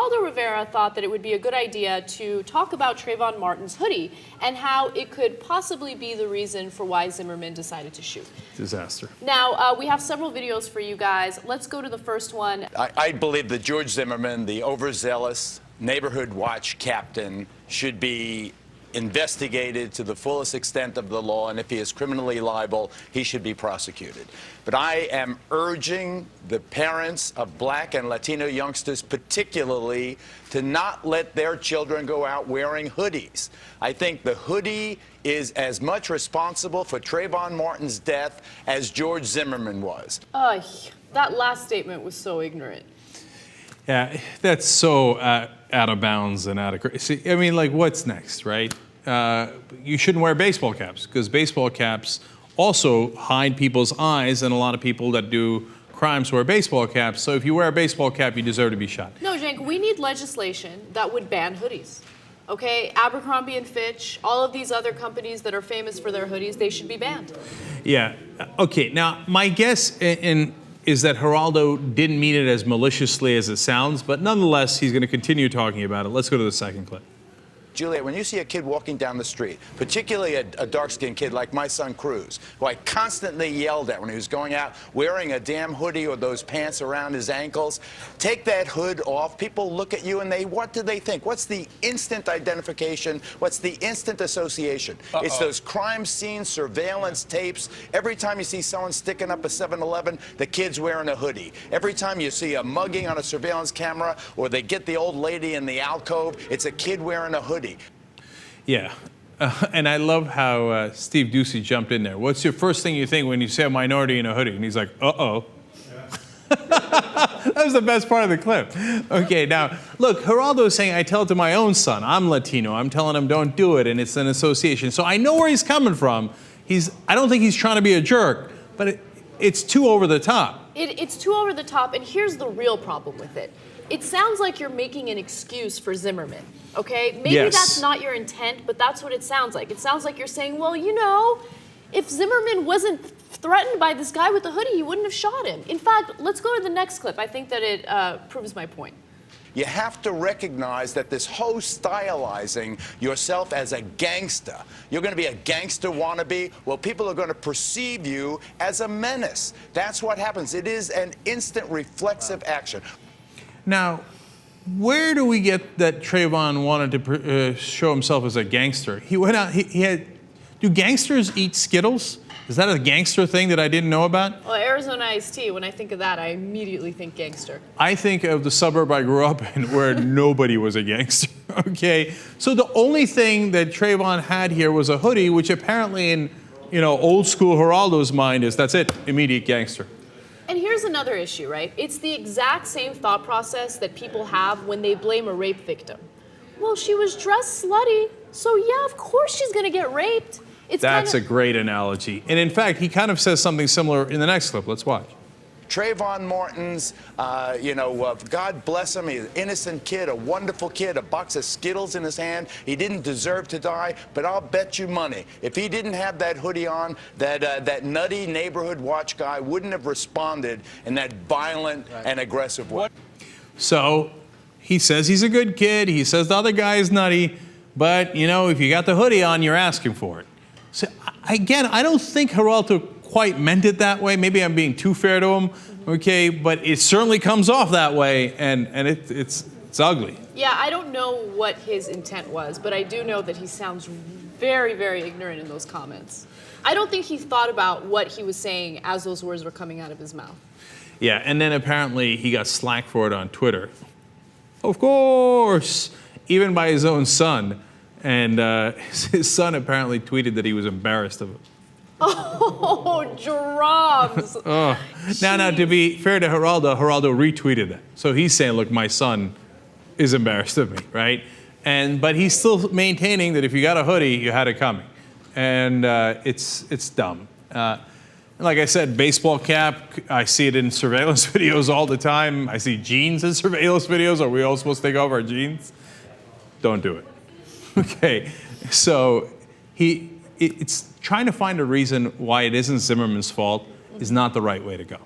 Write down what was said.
Geraldo Rivera thought that it would be a good idea to talk about Trayvon Martin's hoodie and how it could possibly be the reason for why Zimmerman decided to shoot. Disaster. Now, we have several videos for you guys. Let's go to the first one. I believe that George Zimmerman, the overzealous neighborhood watch captain, should be investigated to the fullest extent of the law, and if he is criminally liable, he should be prosecuted. But I am urging the parents of Black and Latino youngsters particularly to not let their children go out wearing hoodies. I think the hoodie is as much responsible for Trayvon Martin's death as George Zimmerman was. That last statement was so ignorant. Yeah, that's so out of bounds and out of crazy. I mean, like, what's next, right? You shouldn't wear baseball caps because baseball caps also hide people's eyes, and a lot of people that do crimes wear baseball caps. So if you wear a baseball cap, you deserve to be shot. No, Cenk, we need legislation that would ban hoodies. Okay, Abercrombie and Fitch, all of these other companies that are famous for their hoodies, they should be banned. Yeah. Okay. Now, my guess is that Geraldo didn't mean it as maliciously as it sounds, but nonetheless, he's going to continue talking about it. Let's go to the second clip. Juliet, when you see a kid walking down the street, particularly a dark-skinned kid like my son Cruz, who I constantly yelled at when he was going out wearing a damn hoodie or those pants around his ankles, take that hood off. People look at you and what do they think? What's the instant identification? What's the instant association? It's those crime scene surveillance tapes. Every time you see someone sticking up a 7-Eleven, the kid's wearing a hoodie. Every time you see a mugging on a surveillance camera or they get the old lady in the alcove, it's a kid wearing a hoodie. Yeah, and I love how Steve Ducey jumped in there. What's your first thing you think when you see a minority in a hoodie? And he's like, uh-oh. Yeah. That was the best part of the clip. Okay, now, look, Geraldo is saying, I tell it to my own son. I'm Latino. I'm telling him don't do it, and it's an association. So I know where he's coming from. I don't think he's trying to be a jerk, but it's too over the top. It's too over the top, and here's the real problem with it. It sounds like you're making an excuse for Zimmerman, okay? Maybe yes. That's not your intent, but that's what it sounds like. It sounds like you're saying, well, you know, if Zimmerman wasn't threatened by this guy with the hoodie, he wouldn't have shot him. In fact, let's go to the next clip. I think that it proves my point. You have to recognize that this whole stylizing yourself as a gangster, you're going to be a gangster wannabe, well, people are going to perceive you as a menace. That's what happens. It is an instant reflexive action. Now, where do we get that Trayvon wanted to show himself as a gangster? He went out, he had, do gangsters eat Skittles? Is that a gangster thing that I didn't know about? Well, Arizona iced tea, when I think of that, I immediately think gangster. I think of the suburb I grew up in where nobody was a gangster, okay? So the only thing that Trayvon had here was a hoodie, which apparently in, old school Geraldo's mind is, that's it, immediate gangster. And here's another issue, right? It's the exact same thought process that people have when they blame a rape victim. Well, she was dressed slutty, so yeah, of course she's gonna get raped. That's a great analogy. And in fact, he kind of says something similar in the next clip. Let's watch. Trayvon Martin's, God bless him, he's an innocent kid, a wonderful kid, a box of Skittles in his hand. He didn't deserve to die, but I'll bet you money, if he didn't have that hoodie on, that nutty neighborhood watch guy wouldn't have responded in that violent and aggressive way. So he says he's a good kid. He says the other guy is nutty, but, if you got the hoodie on, you're asking for it. So again, I don't think Geraldo quite meant it that way. Maybe I'm being too fair to him, okay? But it certainly comes off that way, and it's ugly. Yeah, I don't know what his intent was, but I do know that he sounds very, very ignorant in those comments. I don't think he thought about what he was saying as those words were coming out of his mouth. Yeah, and then apparently he got slack for it on Twitter. Of course, even by his own son. And his son apparently tweeted that he was embarrassed of it. Oh, drums. Now, to be fair to Geraldo retweeted that. So he's saying, look, my son is embarrassed of me, right? But he's still maintaining that if you got a hoodie, you had it coming. And it's dumb. Like I said, baseball cap, I see it in surveillance videos all the time. I see jeans in surveillance videos. Are we all supposed to take off our jeans? Don't do it. Okay, so it's trying to find a reason why it isn't Zimmerman's fault is not the right way to go.